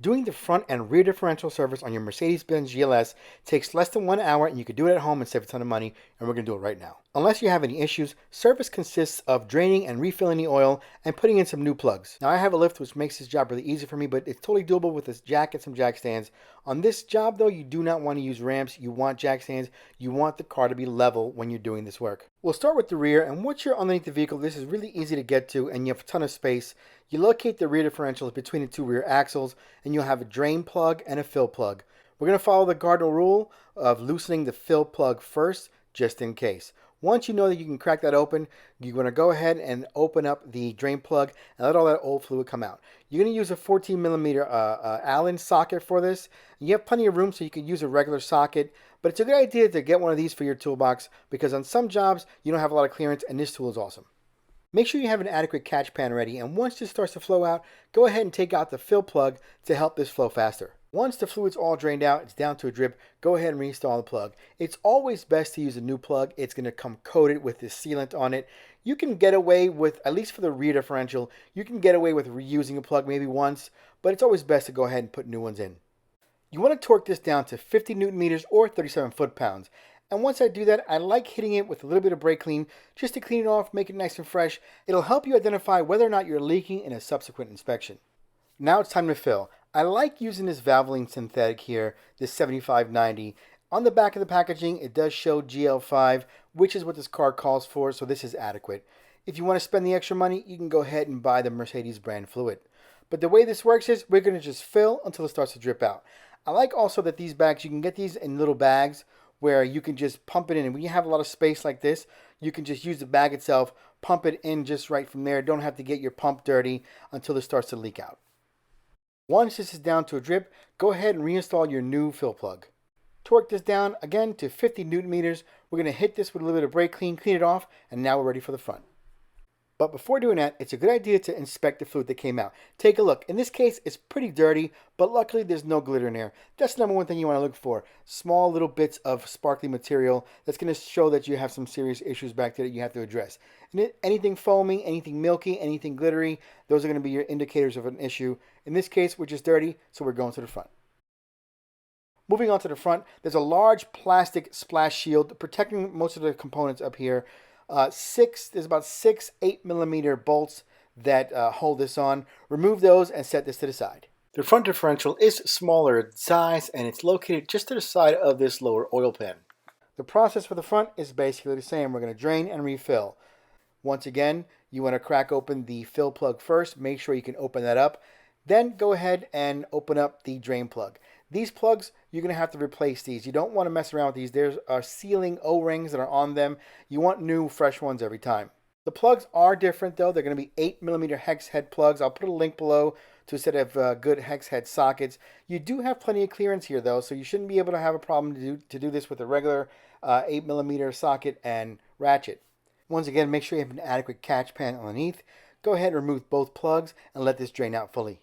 Doing the front and rear differential service on your Mercedes-Benz GLS takes less than 1 hour, and you can do it at home and save a ton of money, and we're going to do it right now. Unless you have any issues, service consists of draining and refilling the oil and putting in some new plugs. Now I have a lift which makes this job really easy for me, but it's totally doable with this jack and some jack stands. On this job though, you do not want to use ramps, you want jack stands, you want the car to be level when you're doing this work. We'll start with the rear, and once you're underneath the vehicle, this is really easy to get to and you have a ton of space. You locate the rear differentials between the two rear axles, and you'll have a drain plug and a fill plug. We're going to follow the cardinal rule of loosening the fill plug first, just in case. Once you know that you can crack that open, you're going to go ahead and open up the drain plug and let all that old fluid come out. You're going to use a 14 millimeter Allen socket for this. You have plenty of room, so you can use a regular socket, but it's a good idea to get one of these for your toolbox because on some jobs you don't have a lot of clearance, and this tool is awesome. Make sure you have an adequate catch pan ready, and once this starts to flow out, go ahead and take out the fill plug to help this flow faster. Once the fluid's all drained out, it's down to a drip, go ahead and reinstall the plug. It's always best to use a new plug. It's going to come coated with this sealant on it. You can get away with, at least for the rear differential, you can get away with reusing a plug maybe once, but it's always best to go ahead and put new ones in. You want to torque this down to 50 Newton meters or 37 foot-pounds. And once I do that, I like hitting it with a little bit of brake clean just to clean it off, make it nice and fresh. It'll help you identify whether or not you're leaking in a subsequent inspection. Now it's time to fill. I like using this Valvoline synthetic here, this 7590. On the back of the packaging, it does show GL5, which is what this car calls for, so this is adequate. If you want to spend the extra money, you can go ahead and buy the Mercedes brand fluid. But the way this works is we're going to just fill until it starts to drip out. I like also that these bags, you can get these in little bags where you can just pump it in. And when you have a lot of space like this, you can just use the bag itself, pump it in just right from there. Don't have to get your pump dirty until it starts to leak out. Once this is down to a drip, go ahead and reinstall your new fill plug. Torque this down again to 50 Newton meters. We're going to hit this with a little bit of brake clean it off, and now we're ready for the front. But before doing that, it's a good idea to inspect the fluid that came out. Take a look. In this case, it's pretty dirty, but luckily there's no glitter in there. That's the number one thing you want to look for. Small little bits of sparkly material that's going to show that you have some serious issues back there that you have to address. And anything foamy, anything milky, anything glittery, those are going to be your indicators of an issue. In this case, we're just dirty, so we're going to the front. Moving on to the front, there's a large plastic splash shield protecting most of the components up here. There's about 6 8-millimeter bolts that hold this on. Remove those and set this to the side. The front differential is smaller in size, and it's located just to the side of this lower oil pan. The process for the front is basically the same. We're going to drain and refill. Once again, you want to crack open the fill plug first. Make sure you can open that up. Then go ahead and open up the drain plug. These plugs, you're going to have to replace these. You don't want to mess around with these. There's sealing O-rings that are on them. You want new, fresh ones every time. The plugs are different though. They're going to be 8-millimeter hex head plugs. I'll put a link below to a set of good hex head sockets. You do have plenty of clearance here though, so you shouldn't be able to have a problem to do this with a regular 8-millimeter socket and ratchet. Once again, make sure you have an adequate catch pan underneath. Go ahead and remove both plugs and let this drain out fully.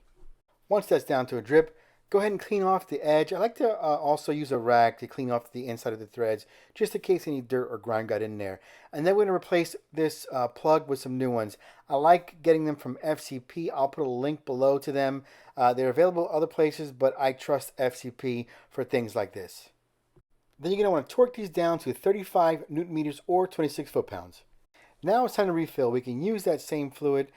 Once that's down to a drip, go ahead and clean off the edge. I like to also use a rag to clean off the inside of the threads, just in case any dirt or grime got in there. And then we're going to replace this plug with some new ones. I like getting them from FCP. I'll put a link below to them. They're available other places, but I trust FCP for things like this. Then you're going to want to torque these down to 35 Newton meters or 26 foot-pounds. Now it's time to refill. We can use that same fluid.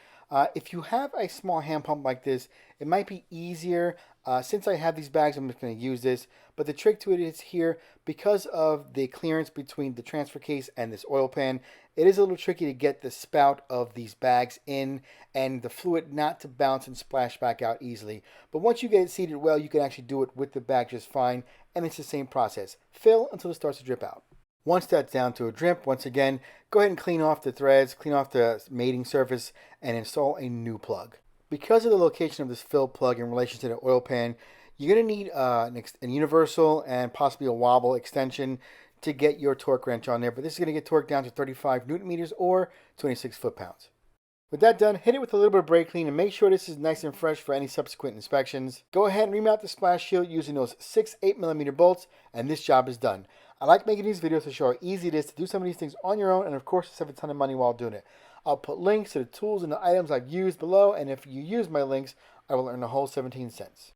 If you have a small hand pump like this, it might be easier. Since I have these bags, I'm just going to use this. But the trick to it is here, because of the clearance between the transfer case and this oil pan, it is a little tricky to get the spout of these bags in and the fluid not to bounce and splash back out easily. But once you get it seated well, you can actually do it with the bag just fine. And it's the same process. Fill until it starts to drip out. Once that's down to a drip, once again, go ahead and clean off the threads, clean off the mating surface, and install a new plug. Because of the location of this fill plug in relation to the oil pan, you're going to need a universal and possibly a wobble extension to get your torque wrench on there. But this is going to get torqued down to 35 Newton meters or 26 foot-pounds. With that done, hit it with a little bit of brake clean and make sure this is nice and fresh for any subsequent inspections. Go ahead and remount the splash shield using those 6 8-millimeter bolts, and this job is done. I like making these videos to show how easy it is to do some of these things on your own and of course to save a ton of money while doing it. I'll put links to the tools and the items I've used below, and if you use my links, I will earn a whole 17 cents.